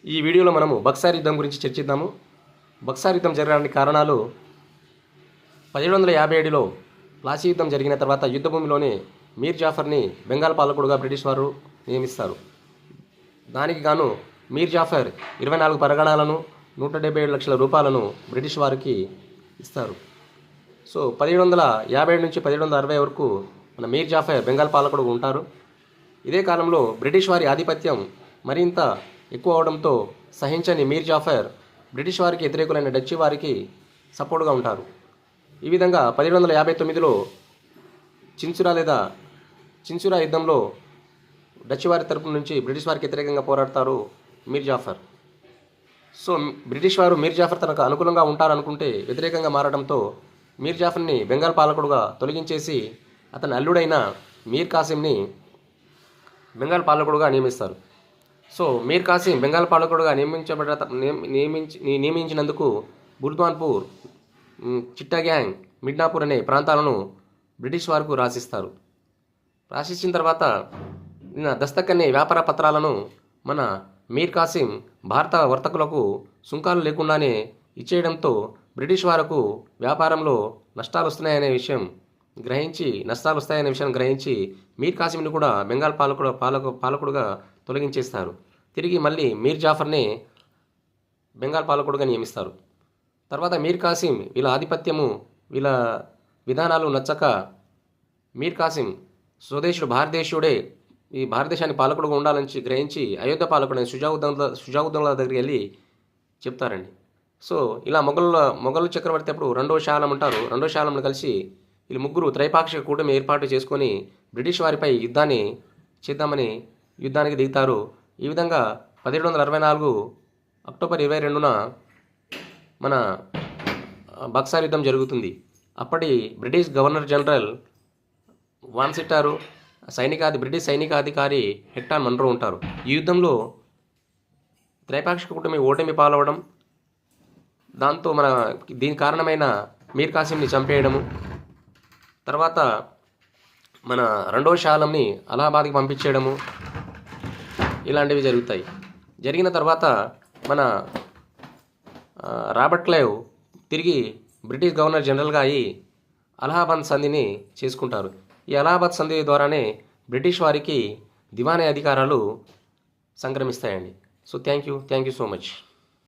ఈ వీడియోలో మనము బక్సార్ యుద్ధం గురించి చర్చిద్దాము. బక్సార్ యుద్ధం జరగడానికి కారణాలు 1757లో ప్లాసీ యుద్ధం జరిగిన తర్వాత యుద్ధభూమిలోనే మీర్ జాఫర్ని బెంగాల్ పాలకుడుగా బ్రిటిష్ వారు నియమిస్తారు. దానికి గాను మీర్ జాఫర్ 24 పరగణాలను 177 లక్షల రూపాయలను బ్రిటిష్ వారికి ఇస్తారు. సో 1757 నుంచి 1760 వరకు మన మీర్ జాఫర్ బెంగాల్ పాలకుడు ఉంటారు. ఇదే కాలంలో బ్రిటిష్ వారి ఆధిపత్యం మరింత ఎక్కువ అవడంతో సహించని మీర్ జాఫర్ బ్రిటిష్ వారికి వ్యతిరేకులైన డచ్ వారికి సపోర్టుగా ఉంటారు. ఈ విధంగా 1759లో చిన్సురా యుద్ధంలో డచ్ వారి తరపు నుంచి బ్రిటిష్ వారికి వ్యతిరేకంగా పోరాడతారు మీర్ జాఫర్. సో బ్రిటిష్ వారు మీర్ జాఫర్ తనకు అనుకూలంగా ఉంటారనుకుంటే వ్యతిరేకంగా మారడంతో మీర్ జాఫర్ని బెంగాల్ పాలకుడుగా తొలగించేసి అతని అల్లుడైన మీర్ కాసింని బెంగాల్ పాలకుడుగా నియమిస్తారు. సో మీర్ కాసిం బెంగాల్ పాలకుడుగా నియమించినందుకు బుర్ద్వాన్పూర్, చిట్టగ్యాంగ్, మిడ్నాపూర్ అనే ప్రాంతాలను బ్రిటిష్ వారికి రాసిస్తారు. రాసిచ్చిన తర్వాత దస్తక్ అనే వ్యాపార పత్రాలను మన మీర్ కాసిం భారత వర్తకులకు సుంకాలు లేకుండానే ఇచ్చేయడంతో బ్రిటిష్ వారికి వ్యాపారంలో నష్టాలు వస్తాయనే విషయం గ్రహించి మీర్ కాసింని కూడా బెంగాల్ పాలకుడుగా తొలగించేస్తారు. తిరిగి మళ్ళీ మీర్ జాఫర్ని బెంగాల్ పాలకుడుగా నియమిస్తారు. తర్వాత మీర్ కాసిం వీళ్ళ ఆధిపత్యము, వీళ్ళ విధానాలు నచ్చక మీర్ కాసిం స్వదేశుడు భారతదేశుడే ఈ భారతదేశాన్ని పాలకుడుగా ఉండాలని గ్రహించి అయోధ్య పాలకుడు షుజావుద్దౌలా దగ్గరికి వెళ్ళి చెప్తారండి. సో ఇలా మొఘల్ చక్రవర్తి అప్పుడు రెండో షాలం ఉంటారు. రెండో షాలంను కలిసి వీళ్ళు ముగ్గురు త్రైపాక్షిక కూటమి ఏర్పాటు చేసుకొని బ్రిటిష్ వారిపై యుద్ధానికి దిగుతారు. ఈ విధంగా 1764 అక్టోబర్ 22న మన బక్సార్ యుద్ధం జరుగుతుంది. అప్పటి British governor general Vansittart, British సైనికాధికారి హెక్టర్ మన్రో ఉంటారు. ఈ యుద్ధంలో త్రైపాక్షిక కూటమి ఓటమి పాలవడం, దాంతో దీని కారణమైన మీర్ కాసింని చంపేయడము, తర్వాత మన రెండో షాలంని అలహాబాద్కి పంపించేయడము ఇలాంటివి జరుగుతాయి. జరిగిన తర్వాత మన రాబర్ట్ క్లైవ్ తిరిగి బ్రిటిష్ గవర్నర్ జనరల్గా అయ్యి అలహాబాద్ సంధిని చేసుకుంటారు. ఈ అలహాబాద్ సంధి ద్వారానే బ్రిటిష్ వారికి దివానీ అధికారాలు సంక్రమిస్తాయండి. So thank you so much.